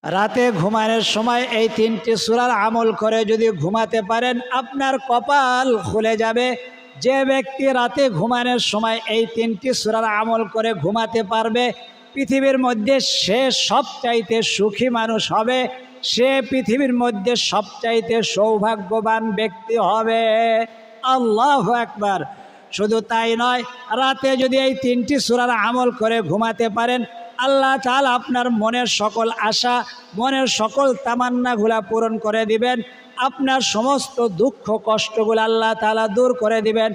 রাতে ঘুমানোর সময় এই তিনটি সূরার আমল করে যদি ঘুমাতে পারেন আপনার কপাল খুলে যাবে। যে ব্যক্তি রাতে ঘুমানোর সময় এই তিনটি সূরার আমল করে ঘুমাতে পারবে পৃথিবীর মধ্যে সে সবচাইতে সুখী মানুষ হবে, সে পৃথিবীর মধ্যে সবচাইতে সৌভাগ্যবান ব্যক্তি হবে। আল্লাহু আকবার। শুধু তাই নয়, রাতে যদি এই তিনটি সূরার আমল করে ঘুমাতে পারেন আল্লাহ তাআলা আপনার মনের সকল আশা, মনের সকল তামান্নাগুলা পূরণ করে দিবেন। আপনার সমস্ত দুঃখ কষ্টগুলো আল্লাহ তাআলা দূর করে দিবেন।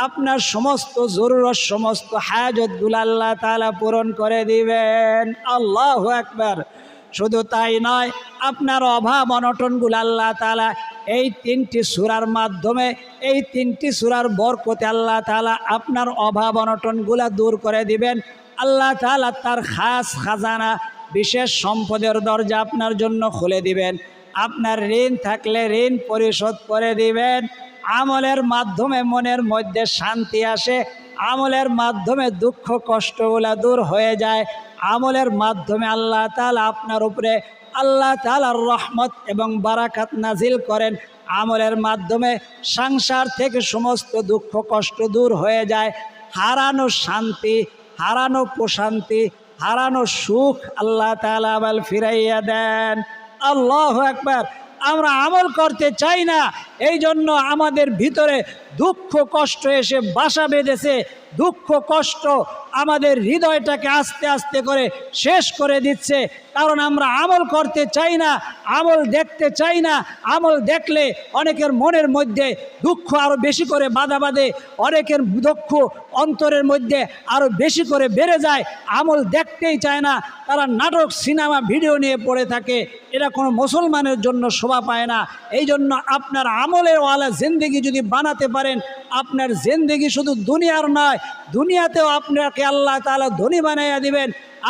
আপনার সমস্ত জরুরত, সমস্ত হাজতগুলো আল্লাহ তাআলা পূরণ করে দিবেন। আল্লাহু আকবার। শুধু তাই নয়, আপনার অভাব অনটনগুলো আল্লাহ তাআলা এই তিনটি সূরার মাধ্যমে, এই তিনটি সূরার বরকতে আল্লাহ তাআলা আপনার অভাব অনটনগুলো দূর করে দিবেন। আল্লাহ তাআলা তার খাস খাজানা, বিশেষ সম্পদের দরজা আপনার জন্য খুলে দিবেন। আপনার ঋণ থাকলে ঋণ পরিশোধ করে দিবেন। আমলের মাধ্যমে মনের মধ্যে শান্তি আসে, আমলের মাধ্যমে দুঃখ কষ্টগুলা দূর হয়ে যায়। আমলের মাধ্যমে আল্লাহ তাআলা আপনার উপরে আল্লাহ তাআলার রহমত এবং বারাকাত নাজিল করেন। আমলের মাধ্যমে সংসার থেকে সমস্ত দুঃখ কষ্ট দূর হয়ে যায়। হারানো শান্তি, হারানো প্রশান্তি, হারানো সুখ আল্লাহ তাআলা আবার ফিরাইয়া দেন। আল্লাহু আকবার। আমরা আমল করতে চাই না, এই জন্য আমাদের ভিতরে দুঃখ কষ্ট এসে বাসা বেঁধেছে। দুঃখ কষ্ট আমাদের হৃদয়টাকে আস্তে আস্তে করে শেষ করে দিচ্ছে, কারণ আমরা আমল করতে চাই না, আমল দেখতে চাই না। আমল দেখলে অনেকের মনের মধ্যে দুঃখ আরও বেশি করে বাধা বাঁধে, অনেকের দুঃখ অন্তরের মধ্যে আরও বেশি করে বেড়ে যায়। আমল দেখতেই চায় না, তারা নাটক সিনেমা ভিডিও নিয়ে পড়ে থাকে। এটা কোনো মুসলমানের জন্য শোভা পায় না। এই জন্য আপনার আমলের ওয়ালা জিন্দেগি যদি বানাতে পারেন, আপনার জিন্দেগি শুধু দুনিয়ার নয়, দুনিয়াতেও আপনাকে আল্লাহ তাআলা ধনী বানাইয়া দিবেন,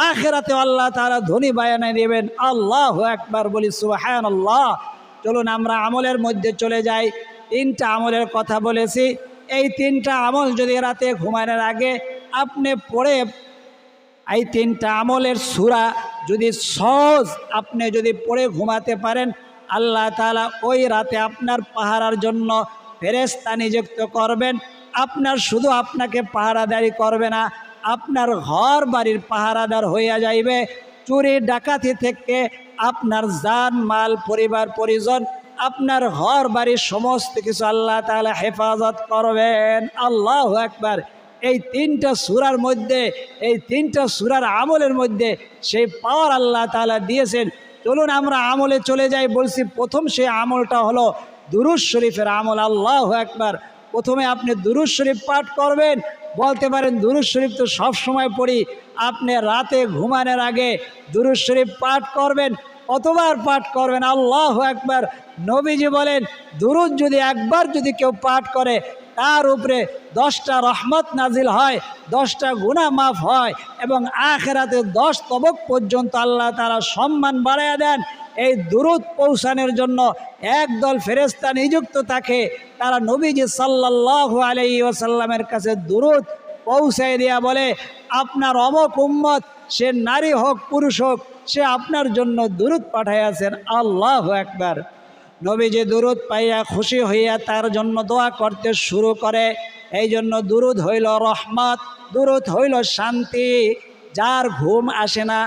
আখিরাতেও আল্লাহ তাআলা ধনী বানাইয়া দিবেন। আল্লাহু আকবার। বলি সুবহানাল্লাহ। চলুন আমরা আমলের মধ্যে চলে যাই। তিনটা আমলের কথা বলেছি, এই তিনটা আমল যদি রাতে ঘুমানোর আগে আপনি পড়ে, এই তিনটা আমলের সূরা যদি সহজ আপনি যদি পড়ে ঘুমাতে পারেন, আল্লাহ তাআলা ওই রাতে আপনার পাহারার জন্য ফেরেশতা নিযুক্ত করবেন। আপনার শুধু আপনাকে পাহারাদারি করবে না, আপনার ঘর বাড়ির পাহারাদার হইয়া যাইবে। চুরি ডাকাতি থেকে আপনার জান মাল, পরিবার পরিজন, আপনার ঘর বাড়ির সমস্ত কিছু আল্লাহ তাআলা হেফাজত করবেন। আল্লাহু আকবার। এই তিনটা সূরার মধ্যে, এই তিনটা সূরার আমলের মধ্যে সেই পাওয়ার আল্লাহ তাআলা দিয়েছেন। চলুন আমরা আমলে চলে যাই। বলছি প্রথম সেই আমলটা হলো দুরূদ শরীফের আমল। আল্লাহু আকবার। প্রথমে আপনি দুরূদ শরীফ পাঠ করবেন। বলতে পারেন দুরূদ শরীফ তো সব সময় পড়ি। আপনি রাতে ঘুমানোর আগে দুরূদ শরীফ পাঠ করবেন। কতবার পাঠ করবেন? আল্লাহু আকবার। নবীজি বলেন দুরূদ যদি একবার যদি কেউ পাঠ করে তার উপরে 10টা রহমত নাজিল হয়, 10টা গুনাহ মাফ হয় এবং আখিরাতে 10 তবক পর্যন্ত আল্লাহ তাআলা সম্মান বাড়াইয়া দেন। এই দুরূদ পৌঁছানোর জন্য একদল ফেরেশতা নিযুক্ত থাকে, তারা নবীজি সাল্লাল্লাহু আলাইহি ওয়াসাল্লামের কাছে দুরূদ পৌঁছায় দিয়া বলে, আপনার অমুক উম্মত, সে নারী হোক পুরুষ হোক, সে আপনার জন্য দুরূদ পাঠাইয়াছেন। আল্লাহু আকবার। নবীজি দুরূদ পাইয়া খুশি হইয়া তার জন্য দোয়া করতে শুরু করে। এই জন্য দুরূদ হইল রহমত, দুরূদ হইল শান্তি। যার ঘুম আসে না,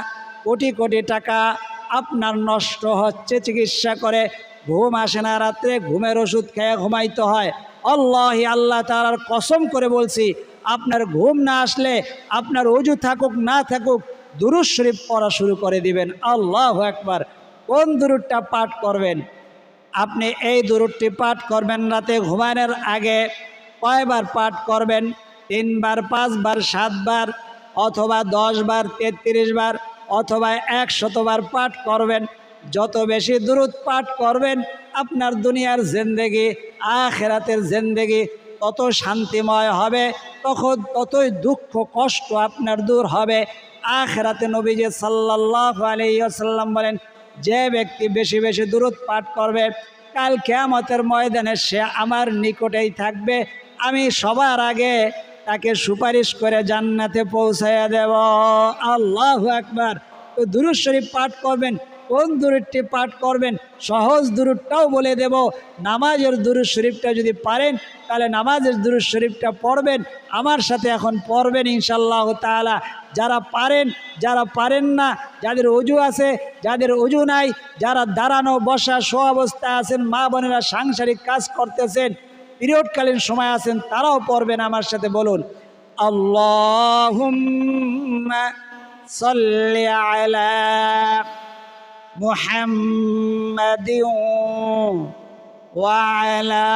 কোটি কোটি টাকা আপনার নষ্ট হচ্ছে চিকিৎসা করে, ঘুম আসে না, রাত্রে ঘুমের ওষুধ খেয়ে ঘুমাইতে হয়। আল্লাহ তাআলার কসম করে বলছি, আপনার ঘুম না আসলে আপনার ওযু থাকুক না থাকুক দুরূদ শরীফ পড়া শুরু করে দিবেন। আল্লাহু আকবার। কোন দুরূদটা পাঠ করবেন? আপনি এই দুরূদটি পাঠ করবেন রাতে ঘুমানোর আগে। কয়বার পাঠ করবেন? 3 বার, 5 বার, 7 বার, অথবা 10 বার, 33 বার, অথবা 100 বার পাঠ করবেন। যত বেশি দুরূদ পাঠ করবেন আপনার দুনিয়ার জিন্দেগি, আখিরাতের জিন্দেগি তত শান্তিময় হবে, ততই দুঃখ কষ্ট আপনার দূর হবে। আখিরাতে নবীজি সাল্লাল্লাহু আলাইহি ওয়াসাল্লাম বলেন, যে ব্যক্তি বেশি বেশি দুরূদ পাঠ করবে কাল কিয়ামতের ময়দানে সে আমার নিকটেই থাকবে, আমি সবার আগে তাকে সুপারিশ করে জান্নাতে পৌঁছাইয়া দেব। আল্লাহু আকবার। তো দুরূদ শরীফ পাঠ করবেন, কোন দুরূদটি পাঠ করবেন, সহজ দুরূদটাও বলে দেব। নামাজের দুরূদ শরীফটা যদি পারেন তাহলে নামাজের দুরূদ শরীফটা পড়বেন, আমার সাথে এখন পড়বেন ইনশাআল্লাহ তাআলা। যারা পারেন, যারা পারেন না, যাদের ওযু আছে, যাদের ওযু নাই, যারা দাঁড়ানো বসা শোয়া অবস্থায় আছেন, মা বোনেরা সাংসারিক কাজ করতেছেন, পিরিয়ডকালীন সময় আছেন, তারাও পড়বেন আমার সাথে। বলুন আল্লাহুম্মা সাল্লি আলা মুহাম্মাদিন ওয়া আলা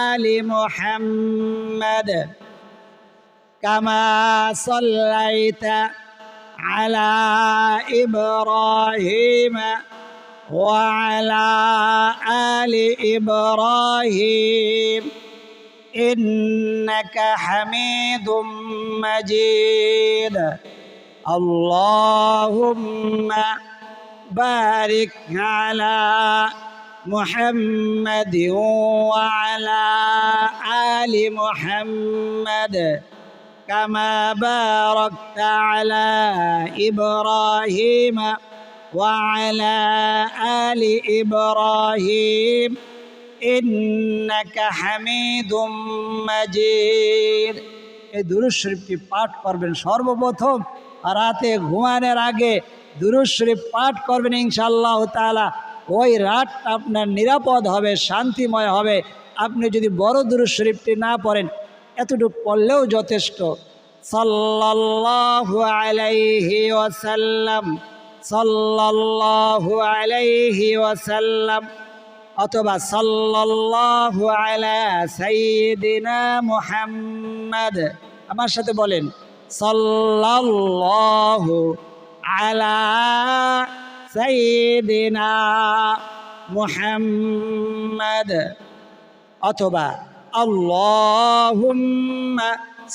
আলি মুহাম্মাদ কামা সাল্লাইতা আলা ইব্রাহিম ওয়া আলা আলি ইব্রাহিম إنك حميد مجيد اللهم بارك على محمد وعلى آل محمد كما باركت على إبراهيم وعلى آل إبراهيم ইন্নাকা হামিদুম মাজিদ। এই দুরূদ শরীফটি পাঠ করবেন সর্বপ্রথম, রাতে ঘুমানোর আগে দুরূদ শরীফ পাঠ করবেন ইনশাআল্লাহ তাআলা। ওই রাতটা আপনার নিরাপদ হবে, শান্তিময় হবে। আপনি যদি বড় দুরূদ শরীফটি না পড়েন, এতটুকু পড়লেও যথেষ্ট। সাল্লাল্লাহু আলাইহি ওয়াসাল্লাম, সাল্লাল্লাহু আলাইহি ওয়াসাল্লাম, অথবা সাল্লাল্লাহু আলা সাইয়্যিদিনা মুহাম্মাদ। আমার সাথে বলেন সাল্লাল্লাহু আলা সাইয়্যিদিনা মুহাম্মাদ, অথবা আল্লাহুম্মা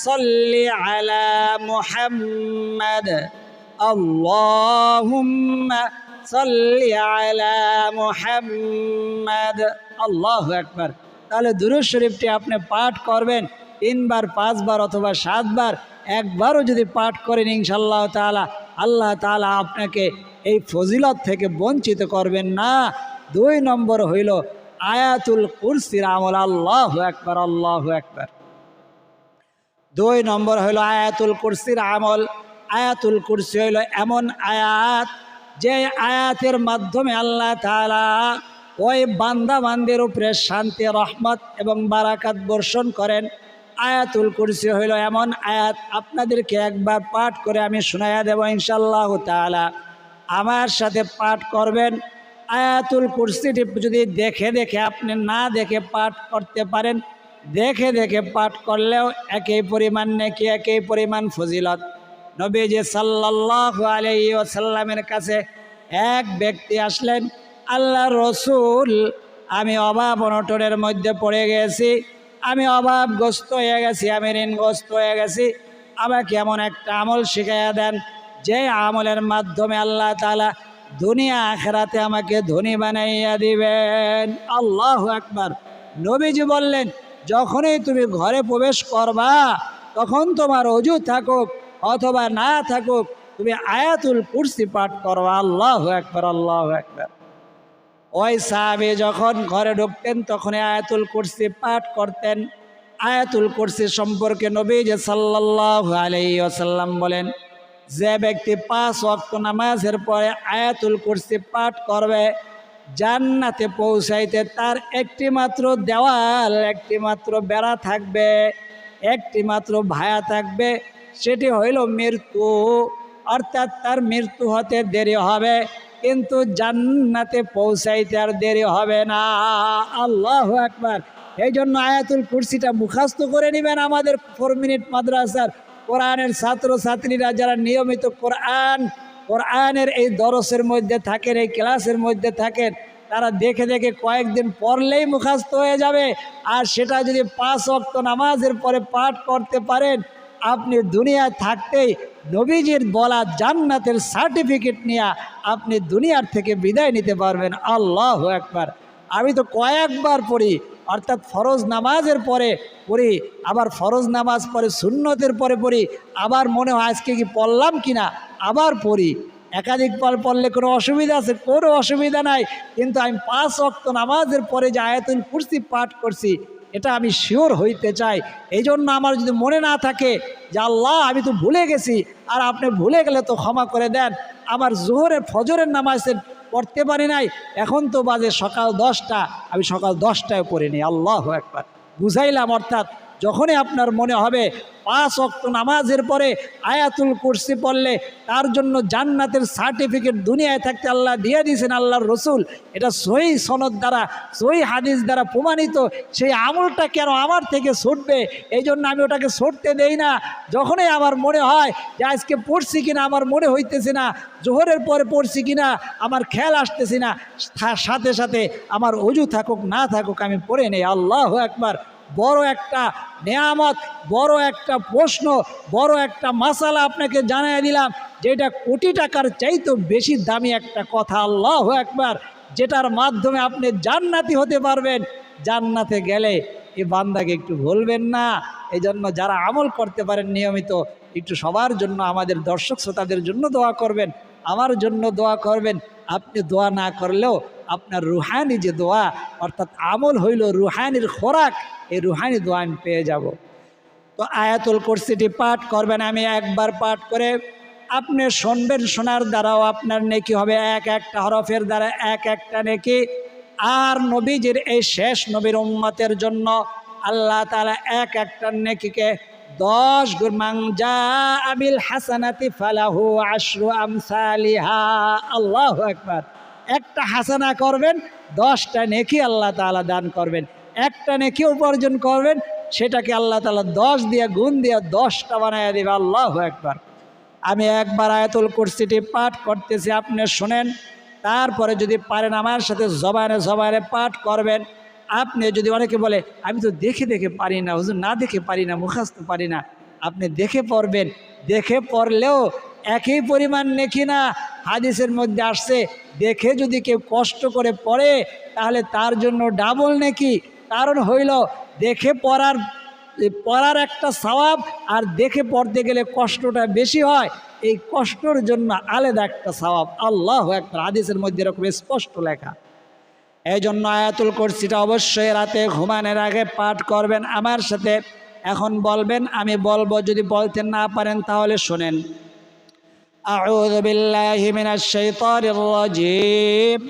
সাল্লি আলা মুহাম্মাদ, আল্লাহুম্মা সাল্লি আলা মুহাম্মাদ। আল্লাহু আকবার। তাহলে দুরূদ শরীফটি আপনি পাঠ করবেন 3 বার 5 বার অথবা 7 বার। একবারও যদি পাঠ করেন ইনশাআল্লাহ তাআলা, আল্লাহ তাআলা আপনাকে এই ফজিলত থেকে বঞ্চিত করবেন না। 2 নম্বর হইল আয়াতুল কুরসির আমল। আল্লাহু আকবার, আল্লাহু আকবার। 2 নম্বর হইল আয়াতুল কুরসির আমল। আয়াতুল কুরসি হইল এমন আয়াত, যে আয়াতের মাধ্যমে আল্লাহ তাআলা ওই বান্দা বান্দির উপরে শান্তি, রহমত এবং বারাকাত বর্ষণ করেন। আয়াতুল কুরসি হইল এমন আয়াত, আপনাদেরকে একবার পাঠ করে আমি শোনাইয়া দেব ইনশাআল্লাহ তাআলা। আমার সাথে পাঠ করবেন। আয়াতুল কুরসিটি যদি দেখে দেখে আপনি না দেখে পাঠ করতে পারেন, দেখে দেখে পাঠ করলেও একই পরিমাণ নেকি, একই পরিমাণ ফজিলত। নবীজি সাল্লাল্লাহু আলাইহি ওয়াসাল্লামের কাছে এক ব্যক্তি আসলেন, আল্লাহ রসুল, আমি অভাব অনটনের মধ্যে পড়ে গেছি, আমি অভাবগ্রস্ত হয়ে গেছি, আমি ঋণগ্রস্ত হয়ে গেছি, আমাকে এমন একটা আমল শিখাইয়া দেন যে আমলের মাধ্যমে আল্লাহ তাআলা দুনিয়া আখিরাতে আমাকে ধনী বানাইয়া দিবেন। আল্লাহু আকবার। নবীজি বললেন, যখনই তুমি ঘরে প্রবেশ করবা তখন তোমার ওযু থাকুক অথবা না থাকুক, তুমি আয়াতুল কুরসি পাঠ করো। আল্লাহু আকবার, আল্লাহু আকবার। ওই সাহাবী যখন ঘরে ঢুকতেন তখন আয়াতুল কুরসি পাঠ করতেন। আয়াতুল কুরসি সম্পর্কে নবীজি সাল্লাল্লাহু আলাইহি ওয়াসাল্লাম বলেন, যে ব্যক্তি 5 ওয়াক্ত নামাজের পরে আয়াতুল কুরসি পাঠ করবে, জান্নাতে পৌঁছাইতে তার একটি মাত্র দেওয়াল, একটি মাত্র বেড়া থাকবে, একটি মাত্র ভায়া থাকবে, সেটি হইল মৃত্যু। অর্থাৎ তার মৃত্যু হতে দেরি হবে, কিন্তু জান্নাতে পৌঁছাইতে আর দেরি হবে না। আল্লাহু আকবার। এই জন্য আয়াতুল কুরসিটা মুখস্থ করে নেবেন। আমাদের 4 মিনিট মাদ্রাসার কোরআনের ছাত্র ছাত্রীরা যারা নিয়মিত কোরআনের এই দরসের মধ্যে থাকেন, এই ক্লাসের মধ্যে থাকেন, তারা দেখে দেখে কয়েকদিন পড়লেই মুখস্থ হয়ে যাবে। আর সেটা যদি 5 ওয়াক্ত নামাজের পরে পাঠ করতে পারেন, আপনি দুনিয়ায় থাকতেই নবীজির বলা জান্নাতের সার্টিফিকেট নিয়ে আপনি দুনিয়ার থেকে বিদায় নিতে পারবেন। আল্লাহু আকবার। আমি তো কয়েকবার পড়ি, অর্থাৎ ফরজ নামাজের পরে পড়ি, আবার ফরজ নামাজ পরে সুন্নতের পরে পড়ি, আবার মনে হয় আজকে কি পড়লাম কিনা, আবার পড়ি। একাধিক পড়লে কোনো অসুবিধা আছে? কোনো অসুবিধা নাই, কিন্তু আমি 5 ওয়াক্ত নামাজের পরে যে আয়াতুল কুরসি পাঠ করছি এটা আমি শিওর হইতে চাই। এই জন্য আমার যদি মনে না থাকে যে আল্লাহ আমি তো ভুলে গেছি, আর আপনি ভুলে গেলে তো ক্ষমা করে দেন। আমার জোহরের ফজরের নামাজের পড়তে পারি নাই, এখন তো বাজে সকাল 10টা, আমি সকাল 10টায় পড়িনি। আল্লাহু আকবার। বুঝাইলাম, অর্থাৎ যখনই আপনার মনে হবে 5 ওয়াক্ত নামাজের পরে আয়াতুল কুরসি পড়লে তার জন্য জান্নাতের সার্টিফিকেট দুনিয়ায় থাকতে আল্লাহ দিয়ে দিয়েছেন আল্লাহর রসুল, এটা সহি সনদ দ্বারা সহি হাদিস দ্বারা প্রমাণিত। সেই আমলটা কেন আমার থেকে ছুটবে? এই জন্য আমি ওটাকে ছুটতে দেই না। যখনই আমার মনে হয় যে আজকে পড়ছি কিনা আমার মনে হইতেছে না, জোহরের পরে পড়ছি কিনা আমার খেয়াল আসতেছি না, সাথে সাথে আমার অজু থাকুক না থাকুক আমি পড়ে নেই। আল্লাহু আকবার। বড় একটা নেয়ামত, বড় একটা প্রশ্ন, বড় একটা মাসালা আপনাকে জানিয়ে দিলাম, যেটা কোটি টাকার চাইতেও বেশি দামি একটা কথা। আল্লাহু আকবার। যেটার মাধ্যমে আপনি জান্নাতি হতে পারবেন। জান্নাতে গেলে এই বান্দাকে একটু ভুলবেন না। এই জন্য যারা আমল করতে পারেন নিয়মিত, একটু সবার জন্য, আমাদের দর্শক শ্রোতাদের জন্য দোয়া করবেন, আমার জন্য দোয়া করবেন। আপনি দোয়া না করলেও আপনার রুহানি যে দোয়া, অর্থাৎ আমল হইল রুহানির খোরাক, এই রুহানি দোয়া আমি পেয়ে যাব। তো আয়াতুল কুরসিটি পাঠ করবেন। আমি একবার পাঠ করে আপনি শুনবেন, শোনার দ্বারাও আপনার নেকি হবে এক একটা হরফের দ্বারা এক একটা নেকি। আর নবীজির এই শেষ নবীর উম্মতের জন্য আল্লাহ তাআলা এক একটা নেকিকে 10 গুণ, মান জাআ বিল হাসানাতি ফালাহু আশরু আমসালিহা। আল্লাহু আকবার। একটা হাসানা করবেন, 10টা নেকি আল্লাহ তাআলা দান করবেন। একটা নেকি উপার্জন করবেন, সেটাকে আল্লাহ তাআলা 10 দিয়ে গুণ দিয়ে 10টা বানায় দেবে। আল্লাহু আকবার। আমি একবার আয়াতুল কুরসিটি পাঠ করতেছি, আপনি শুনেন। তারপরে যদি পারেন আমার সাথে জবানে জবানে পাঠ করবেন। আপনি যদি, অনেকে বলে আমি তো দেখে দেখে পারি না হুজুর, না দেখে পারি না, মুখস্থ পারি না, আপনি দেখে পড়বেন। দেখে পড়লেও একই পরিমাণ নেকি না? হাদিসের মধ্যে আসছে, দেখে যদি কেউ কষ্ট করে পড়ে তাহলে তার জন্য ডাবল নেকি। কারণ হইল দেখে পড়ার একটা সওয়াব, আর দেখে পড়তে গেলে কষ্টটা বেশি হয়, এই কষ্টর জন্য আলাদা একটা সওয়াব। আল্লাহু আকবার। হাদিসের মধ্যে এরকম স্পষ্ট লেখা। এই জন্য আয়াতুল কুরসিটা অবশ্যই রাতে ঘুমানোর আগে পাঠ করবেন আমার সাথে। এখন বলবেন, আমি বলবো, যদি বলতে না পারেন তাহলে শোনেন। আউযু বিল্লাহি মিনাশ শাইতানির রাজীম।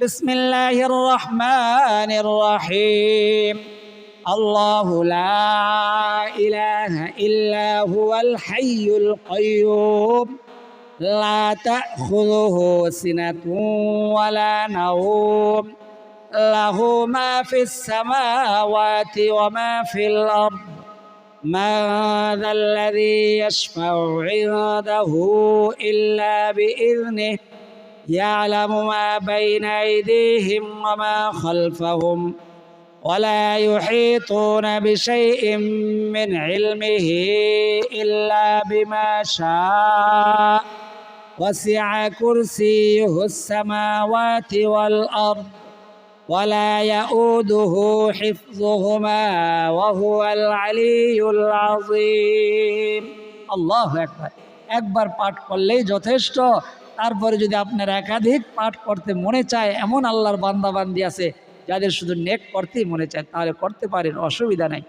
বিসমিল্লাহির রহমানির রহিম। আল্লাহু লা ইলাহা ইল্লা হুয়াল হাইয়ুল কাইয়্যুম লা তাখুযুহু সিনাতুন ওয়ালা নাওম লাহু মা ফিস সামাওয়াতি ওয়া মা ফিল আরদ মান যাল্লাযী ইয়াশফাউ ইনদাহু ইল্লা বিইযনিহি ইয়ালামু মা বাইনা আইদিহিম ওয়া মা খালফাহুম ولا يحيطون بشيء من علمه إلا بما شاء وسع كرسيه السماوات والأرض ولا يؤوده حفظهما وهو العلي العظيم الله أكبر। একবার পাঠ করলেই যথেষ্ট। তারপরে যদি আপনার একাধিক পাঠ করতে মনে চায়, এমন আল্লাহর বান্দা বান্দি আছে যাদের শুধু নেক করতেই মনে চায়, তাহলে করতে পারেন, অসুবিধা নাই।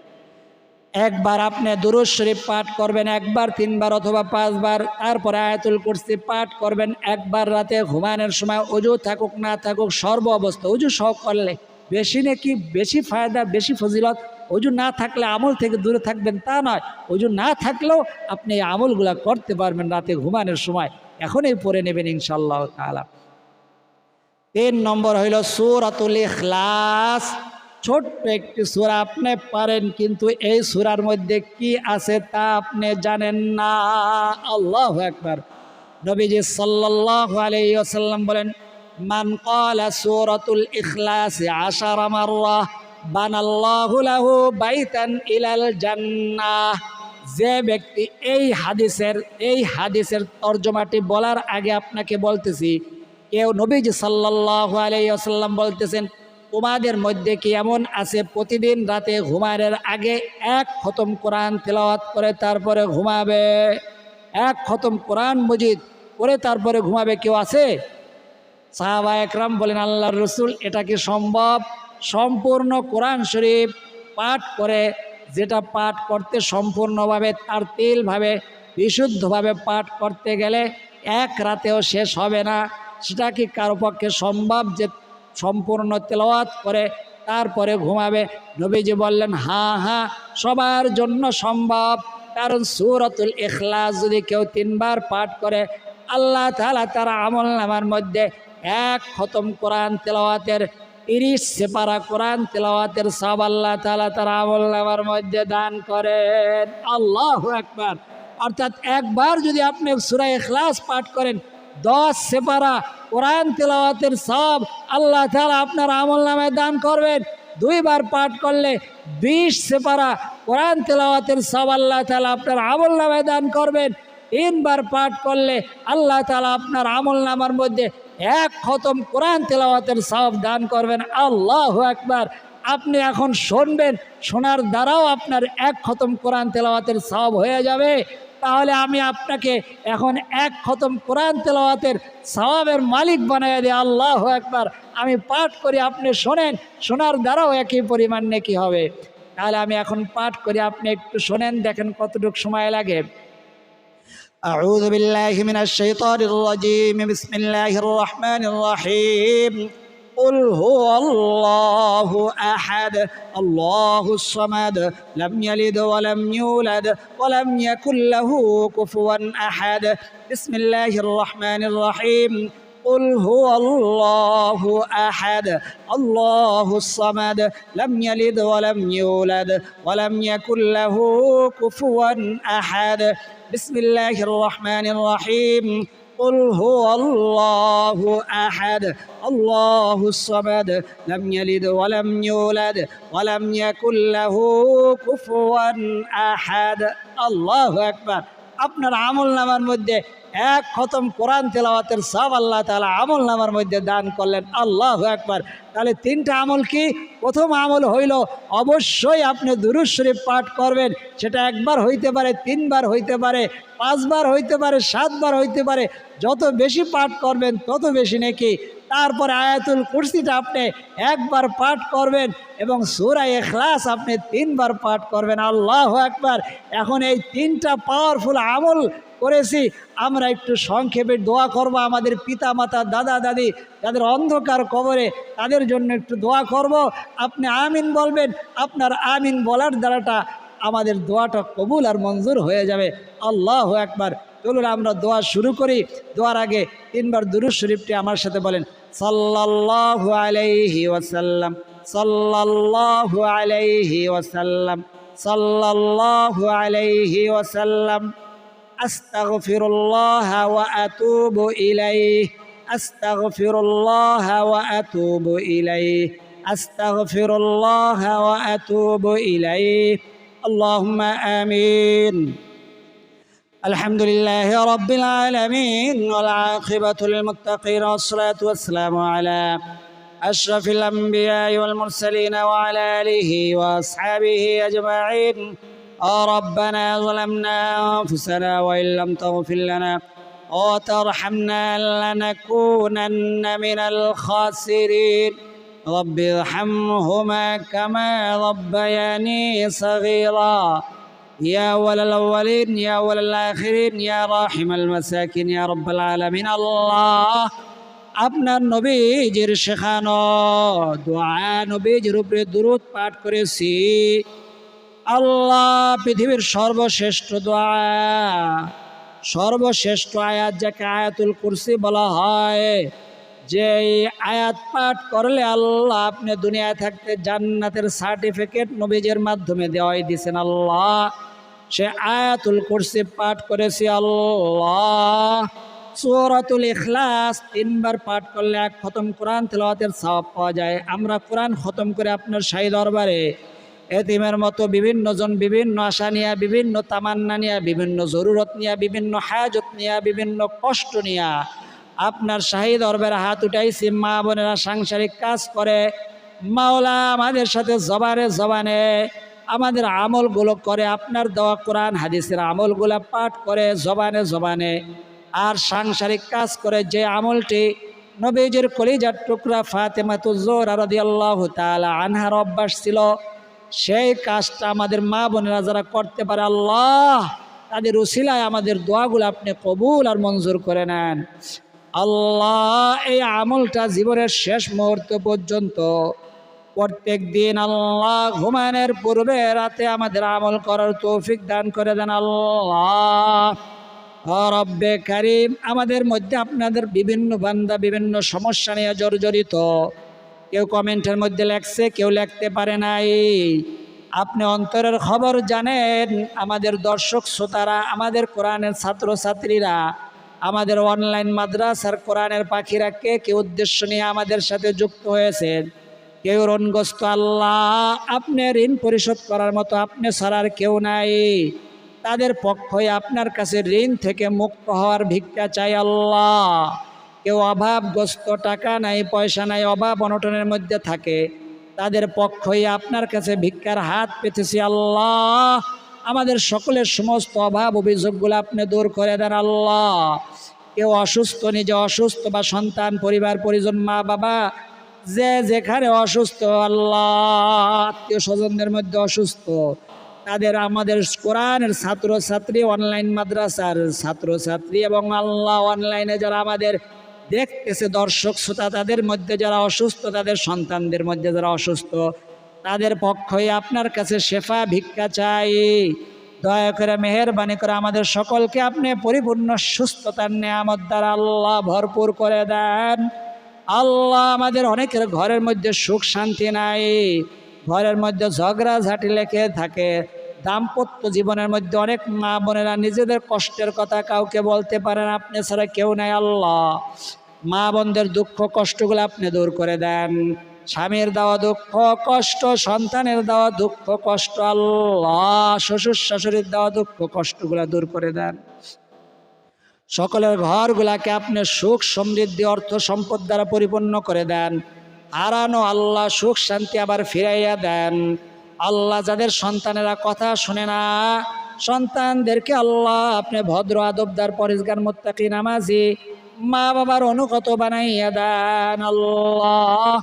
একবার আপনি দুরূদ শরীফ পাঠ করবেন, একবার 3 বার অথবা 5 বার। তারপরে আয়াতুল কুরসি পাঠ করবেন। একবার রাতে ঘুমানোর সময় অজু থাকুক না থাকুক, সর্ব অবস্থা অজু সহ করলে বেশি নাকি, বেশি ফায়দা, বেশি ফজিলত। অজু না থাকলে আমল থেকে দূরে থাকবেন তা নয়, অজু না থাকলেও আপনি এই আমলগুলা করতে পারবেন রাতে ঘুমানোর সময়। এখনই পড়ে নেবেন ইনশাআল্লাহ তাআলা। 3 নম্বর হইল সূরাতুল ইখলাস। ছোট্ট একটি সূরা, আপনি পারেন, কিন্তু এই সূরার মধ্যে কি আছে তা আপনি জানেন না। আল্লাহু আকবার। নবীজি সাল্লাল্লাহু আলাইহি ওয়াসাল্লাম বলেন, মান ক্বালা সূরাতুল ইখলাস 10 মাররা বানাল্লাহু লাহু বাইতান ইলাল জান্নাহ। যে ব্যক্তি এই হাদিসের তরজমাটি বলার আগে আপনাকে বলতেছি, কেউ, নবীজি সাল্লাল্লাহু আলাইহি ওয়াসাল্লাম বলতেছেন, তোমাদের মধ্যে কি এমন আছে প্রতিদিন রাতে ঘুমানোর আগে 1 খতম কোরআন তেলাওয়াত করে তারপরে ঘুমাবে? 1 খতম কোরআন মজিদ করে তারপরে ঘুমাবে কেউ আছে? সাহাবা একরাম বলেন, আল্লাহর রসুল, এটা কি সম্ভব? সম্পূর্ণ কোরআন শরীফ পাঠ করে, যেটা পাঠ করতে সম্পূর্ণভাবে তারতিলভাবে বিশুদ্ধভাবে পাঠ করতে গেলে এক রাতেও শেষ হবে না, সেটা কি কারো পক্ষে সম্ভব যে সম্পূর্ণ তেলাওয়াত করে তারপরে ঘুমাবে? নবীজি বললেন, হ্যাঁ হ্যাঁ, সবার জন্য সম্ভব। কারণ সূরাতুল ইখলাস যদি কেউ 3 বার পাঠ করে, আল্লাহ তাআলা তার আমলনামার মধ্যে এক খতম কোরআন তেলাওয়াতের 30 সেপারা কোরআন তেলাওয়াতের সওয়াব আল্লাহ তাআলা তার আমলনামার মধ্যে দান করেন। আল্লাহু আকবার। অর্থাৎ একবার যদি আপনি সূরা ইখলাস পাঠ করেন, 10 সেপারা কোরআন তেলাওয়াতের সওয়াব আল্লাহ তাআলা আপনার আমলনামায় দান করবেন। 2 বার পাঠ করলে 20 সেপারা কোরআন তেলাওয়াতের সওয়াব আল্লাহ তাআলা আপনার আমলনামায় দান করবেন। 3 বার পাঠ করলে আল্লাহ তাআলা আপনার আমলনামার মধ্যে এক খতম কোরআন তেলাওয়াতের সওয়াব দান করবেন। আল্লাহু আকবার। আপনি এখন শুনবেন, শোনার দ্বারাও আপনার এক খতম কোরআন তেলাওয়াতের সওয়াব হয়ে যাবে। তাহলে আমি আপনাকে এখন এক খতম কোরআন তেলাওয়াতের সওয়াবের মালিক বানায় দিই। আল্লাহু আকবার। আমি পাঠ করি, আপনি শোনেন, শোনার দ্বারাও একই পরিমাণ নেকি হবে। তাহলে আমি এখন পাঠ করি, আপনি একটু শোনেন, দেখেন কতটুকু সময় লাগে। أعوذ بالله من الشيطان الرجيم. بسم الله الرحمن الرحيم. قل هو الله أحد الله الصمد لم يلد ولم يولد ولم يكن له كفوا أحد. بسم الله الرحمن الرحيم. قل هو الله أحد الله الصمد لم يلد ولم يولد ولم يكن له كفوا أحد. بسم الله الرحمن الرحيم. قل هو الله أحد الله الصمد لم يلد ولم يولد ولم يكن له كفوا أحد. الله أكبر. আপনার আমলনামার মধ্যে এক খতম কোরআন তেলাওয়াতের সওয়াব আল্লাহ তাআলা আমলনামার মধ্যে দান করলেন। আল্লাহু আকবার। তাহলে 3টা আমল কি? প্রথম আমল হইল অবশ্যই আপনি দুরূদ শরীফ পাঠ করবেন। সেটা 1 বার হইতে পারে, 3 বার হইতে পারে, 5 বার হইতে পারে, 7 বার হইতে পারে। যত বেশি পাঠ করবেন তত বেশি নেকি। তারপরে আয়াতুল কুরসিটা আপনি 1 বার পাঠ করবেন এবং সূরা ইখলাস আপনি 3 বার পাঠ করবেন। আল্লাহু আকবার। এখন এই 3টা পাওয়ারফুল আমল করেছি, আমরা একটু সংক্ষেপে দোয়া করব। আমাদের পিতা মাতা, দাদা দাদি যাদের অন্ধকার কবরে, তাদের জন্য একটু দোয়া করব। আপনি আমিন বলবেন। আপনার আমিন বলার দ্বারাটা আমাদের দোয়াটা কবুল আর মঞ্জুর হয়ে যাবে। আল্লাহু আকবার। চলুন আমরা দোয়া শুরু করি। দোয়ার আগে 3 বার দুরূদ শরীফটি আমার সাথে বলেন। সাল্লাল্লাহু আলাইহি ওয়াসাল্লাম, সাল্লাল্লাহু আলাইহি ওয়াসাল্লাম, সাল্লাল্লাহু আলাইহি ওয়াসাল্লাম। আস্তাগফিরুল্লাহ ওয়া আতুবু ইলাইহি, আস্তাগফিরুল্লাহ ওয়া আতুবু ইলাইহি, আস্তাগফিরুল্লাহ ওয়া আতুবু ইলাইহি। আল্লাহুম্মা আমিন। الحمد لله رب العالمين والعاقبة للمتقين والصلاة والسلام على أشرف الأنبياء والمرسلين وعلى آله وأصحابه أجمعين. ربنا ظلمنا أنفسنا وإن لم تغفر لنا وترحمنا لنكونن من الخاسرين. رب ارحمهما كما ربياني صغيرا. يا أول الأولين يا أول الآخرين يا راحم المساكين يا رب العالمين. الله আপনার নবীজির শেখানো দোয়া, নবীজির উপরে দুরূদ পাঠ করেছি। আল্লাহ পৃথিবীর সর্বশ্রেষ্ঠ দোয়া, সর্বশ্রেষ্ঠ আয়াত যাকে আয়াতুল কুরসি বলা হয়, যে আয়াত পাঠ করলে আল্লাহ আপনি দুনিয়ায় থাকতে জান্নাতের সার্টিফিকেট নবীজির মাধ্যমে দেওয়াই দিয়েছেন। আল্লাহ সে আয়াতুল কুরসি পাঠ করেছি। আল্লাহ সূরাতুল ইখলাস 3 বার পাঠ করলে 1 খতম কোরআন তেলাওয়াতের সওয়াব পাওয়া যায়। আমরা কোরআন খতম করে আপনার শাহী দরবারে এতিমের মতো বিভিন্ন জন বিভিন্ন আশা নিয়ে, বিভিন্ন তামান্না নিয়ে, বিভিন্ন জরুরত নিয়ে, বিভিন্ন হাজত নিয়ে, বিভিন্ন কষ্ট নিয়ে আপনার শাহী দরবারে হাত উঠাইছি। মা বোনেরা সাংসারিক কাজ করে, মাওলা আমাদের সাথে জবানে জবানে আমাদের আমলগুলো করে, আপনার দেওয়া কোরআন হাদিসের আমলগুলো পাঠ করে জবানে জবানে আর সাংসারিক কাজ করে যে আমলটি নবীজির কলিজার টুকরা ফাতেমাতুজ জোহরা রাদিয়াল্লাহু তাআলা আনহার অভ্যাস ছিল, সেই কাজটা আমাদের মা বোনেরা যারা করতে পারে, আল্লাহ তাদের উসিলায় আমাদের দোয়াগুলো আপনি কবুল আর মঞ্জুর করে নেন। আল্লাহ এই আমলটা জীবনের শেষ মুহূর্ত পর্যন্ত প্রত্যেক দিন আল্লাহ ঘুমানোর পূর্বে রাতে আমাদের আমল করার তৌফিক দান করে দেন। আল্লাহ রব্বে কারিম, আমাদের মধ্যে আপনাদের বিভিন্ন বান্দা বিভিন্ন সমস্যা নিয়ে জর্জরিত, কেউ কমেন্টের মধ্যে লেখছে, কেউ লিখতে পারে নাই। আপনি অন্তরের খবর জানেন। আমাদের দর্শক শ্রোতারা, আমাদের কোরআনের ছাত্রছাত্রীরা, আমাদের অনলাইন মাদ্রাসার কোরআনের পাখিরা কে কে উদ্দেশ্য নিয়ে আমাদের সাথে যুক্ত হয়েছেন, কেউ ঋণগ্রস্ত। আল্লাহ আপনি ঋণ পরিশোধ করার মতো আপনি ছাড়ার কেউ নাই। তাদের পক্ষই আপনার কাছে ঋণ থেকে মুক্ত হওয়ার ভিক্ষা চাই। আল্লাহ কেউ অভাবগ্রস্ত, টাকা নাই পয়সা নাই, অভাব অনটনের মধ্যে থাকে, তাদের পক্ষই আপনার কাছে ভিক্ষার হাত পেতেছি। আল্লাহ আমাদের সকলের সমস্ত অভাব অভিযোগগুলো আপনি দূর করে দেন। আল্লাহ কেউ অসুস্থ, নিজে অসুস্থ বা সন্তান পরিবার পরিজন মা বাবা যে যেখানে অসুস্থ, আল্লাহ আত্মীয় স্বজনদের মধ্যে অসুস্থ, তাদের আমাদের কোরআনের ছাত্রছাত্রী, অনলাইন মাদ্রাসার ছাত্রছাত্রী এবং আল্লাহ অনলাইনে যারা আমাদের দেখতেছে দর্শক শ্রোতা, তাদের মধ্যে যারা অসুস্থ, তাদের সন্তানদের মধ্যে যারা অসুস্থ, তাদের পক্ষই আপনার কাছে শেফা ভিক্ষা চাই। দয়া করে মেহেরবানি করে আমাদের সকলকে আপনি পরিপূর্ণ সুস্থতার নেয়ামত দ্বারা আল্লাহ ভরপুর করে দেন। আল্লাহ আমাদের অনেকের ঘরের মধ্যে সুখ শান্তি নাই, ঘরের মধ্যে ঝগড়াঝাটি লেগে থাকে, দাম্পত্য জীবনের মধ্যে অনেক মা বোনেরা নিজেদের কষ্টের কথা কাউকে বলতে পারেন, আপনি ছাড়া কেউ নাই। আল্লাহ মা বোনদের দুঃখ কষ্টগুলো আপনি দূর করে দেন। স্বামীর দেওয়া দুঃখ কষ্ট, সন্তানের দেওয়া দুঃখ কষ্ট, আল্লাহ শ্বশুর শাশুড়ির দেওয়া দুঃখ কষ্টগুলো দূর করে দেন। সকলের ঘরগুলাকে আপনি সুখ সমৃদ্ধি অর্থ সম্পদ দ্বারা পরিপূর্ণ করে দেন। হারানো আল্লাহ সুখ শান্তি আবার ফিরাইয়া দেন। আল্লাহ যাদের সন্তানেরা কথা শুনে না, সন্তানদেরকে আল্লাহ আপনি ভদ্র আদবদার পরেজগার মুত্তাকি নামাজি মা বাবার অনুগত বানাইয়া দেন। আল্লাহ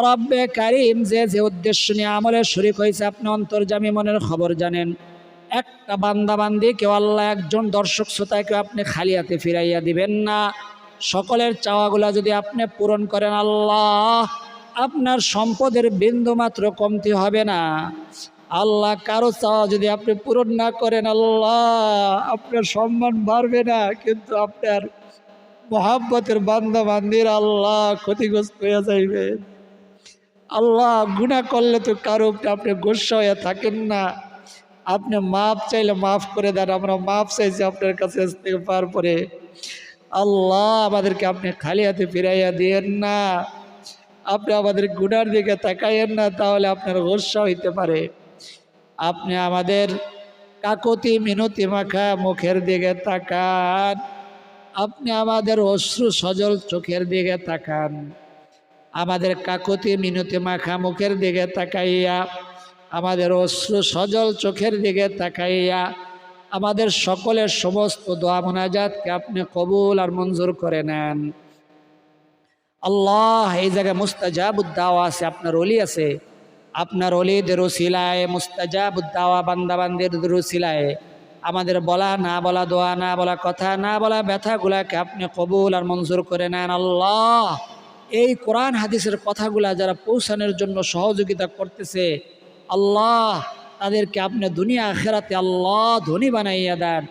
রব্বে কারিম, যে যে উদ্দেশ্য নিয়ে আমলের শরীক হয়েছে আপনি অন্তর্যামী, মনের খবর জানেন। একটা বান্দা বান্দি কেউ আল্লাহ, একজন দর্শক শ্রোতাকে আপনি খালি হাতে ফিরাইয়া দিবেন না। সকলের চাওয়াগুলা যদি আপনি পূরণ করেন, আল্লাহ আপনার সম্পদের বিন্দু মাত্র কমতি হবে না। আল্লাহ কারো চাওয়া যদি আপনি পূরণ না করেন, আল্লাহ আপনার সম্মান বাড়বে না, কিন্তু আপনার মহাব্বতের বান্দা বান্দির আল্লাহ ক্ষতিগ্রস্ত হয়ে যাইবে। আল্লাহ গুনাহ করলে তো কারো আপনি গোস্বা হয়ে থাকেন না, আপনি মাফ চাইলে মাফ করে দেন। আমরা মাফ চাইছি আপনার কাছে পার পরে। আল্লাহ আমাদেরকে আপনি খালি হাতে ফিরাইয়া দিয়েন না, আপনি আমাদের গুনার দিকে তাকাইয়েন না, তাহলে আপনার গোস্বা হইতে পারে। আপনি আমাদের কাকতি মিনতি মাখা মুখের দিকে তাকান, আপনি আমাদের অশ্রু সজল চোখের দিকে তাকান। আমাদের কাকতি মিনতি মাখা মুখের দিকে তাকাইয়া, আমাদের অশ্রু সজল চোখের দিকে তাকাইয়া আমাদের সকলের সমস্ত দোয়া মোনাজাতকে আপনি কবুল আর মঞ্জুর করে নেন। আল্লাহ এই জায়গায় মুস্তাজাবুদ দাওয়া আছে, আপনার ওলি আছে, আপনার ওলিদের উসিলায় মুস্তাজাবুদ দাওয়া বান্দাবান্দির উসিলায় আমাদের বলা না বলা দোয়া না বলা কথা না বলা ব্যথাগুলাকে আপনি কবুল আর মঞ্জুর করে নেন। আল্লাহ এই কোরআন হাদিসের কথাগুলা যারা পৌঁছানোর জন্য সহযোগিতা করতেছে, আল্লাহ তাদেরকে আপনি দুনিয়া আখেরাতে আল্লাহ ধনী বানাইয়া দেন,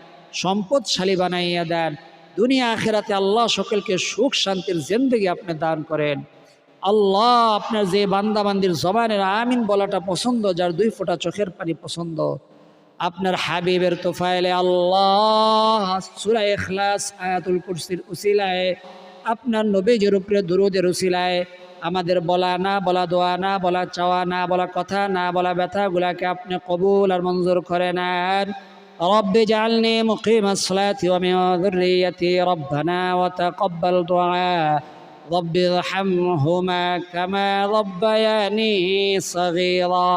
সম্পদশালী বানাইয়া দেন। দুনিয়া আখেরাতে আল্লাহ সকলকে সুখ শান্তির জিন্দেগি আপনি দান করেন। আল্লাহ আপনার যে বান্দাবান্দির জবানের আমিন বলাটা পছন্দ, যার দুই ফোঁটা চোখের পানি পছন্দ, আপনার হাবিবের তোফায়েলে আল্লাহ সূরা ইখলাস আয়াতুল কুরসির উসিলায়, আপনার নবীজির উপরে দুরূদের উসিলায় আমাদের বলা না বলা দোয়া না বলা চাওয়া না বলা কথা না বলা ব্যথাগুলাকে আপনি কবুল আর মঞ্জুর করে নেন। রব্বি জাআলনি মুকিমাস সালাতি ওয়া মিন যুররিয়্যাতি রব্বানা ওয়া তাকাব্বাল দুআ রব্বি ইরহামহুমা কামা রাব্বায়ানি সাগীরা।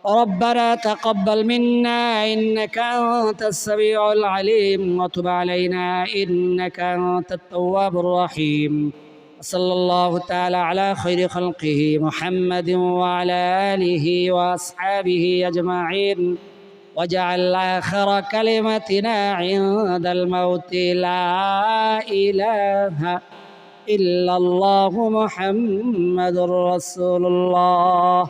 ربنا تقبل منا إنك أنت السميع العليم وتب علينا إنك أنت التواب الرحيم. صلى الله تعالى على خير خلقه محمد وعلى آله وأصحابه أجمعين. وجعل آخر كلمتنا عند الموت لا إله إلا الله محمد رسول الله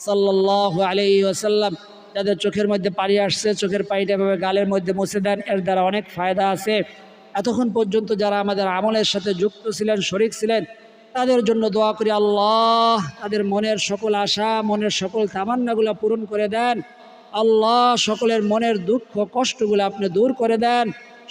সাল্লাল্লাহু আলাইহি ওয়াসাল্লাম। যাদের চোখের মধ্যে পানি আসছে, চোখের পানিটা এভাবে গালের মধ্যে মুছে দেন, এর দ্বারা অনেক ফায়দা আছে। এতক্ষণ পর্যন্ত যারা আমাদের আমলের সাথে যুক্ত ছিলেন, শরীক ছিলেন, তাদের জন্য দোয়া করি আল্লাহ তাদের মনের সকল আশা, মনের সকল তামান্নাগুলো পূরণ করে দেন। আল্লাহ সকলের মনের দুঃখ কষ্টগুলো আপনি দূর করে দেন।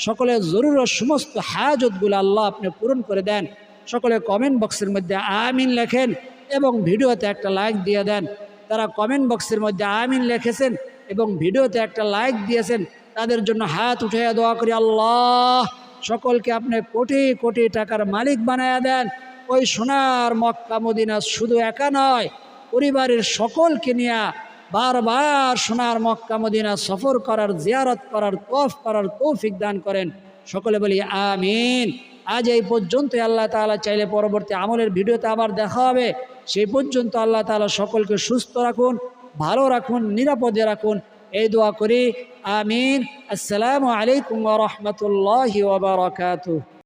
সকলের জরুরত সমস্ত হাজতগুলো আল্লাহ আপনি পূরণ করে দেন। সকলে কমেন্ট বক্সের মধ্যে আমিন লেখেন এবং ভিডিওতে একটা লাইক দিয়ে দেন। তারা কমেন্ট বক্সের মধ্যে আমিন লিখেছেন এবং ভিডিওতে একটা লাইক দিয়েছেন, তাদের জন্য হাত উঠাইয়া দোয়া করি আল্লাহ সকলকে আপনি কোটি কোটি টাকার মালিক বানায়া দেন। ওই সোনার মক্কা মদিনা শুধু একা নয়, পরিবারের সকলকে নিয়ে বারবার সোনার মক্কা মদিনা সফর করার, জিয়ারত করার, তওয়াফ করার তৌফিক দান করেন। সকলে বলি আমিন। আজ এই পর্যন্তই। আল্লাহ তাআলা চাইলে পরবর্তী আমলের ভিডিওতে আবার দেখা হবে। সেই পর্যন্ত আল্লাহ তাআলা সকলকে সুস্থ রাখুন, ভালো রাখুন, নিরাপদে রাখুন, এই দোয়া করি। আমিন। আসসালামু আলাইকুম ওয়া রাহমাতুল্লাহি ওয়া বারাকাতুহু।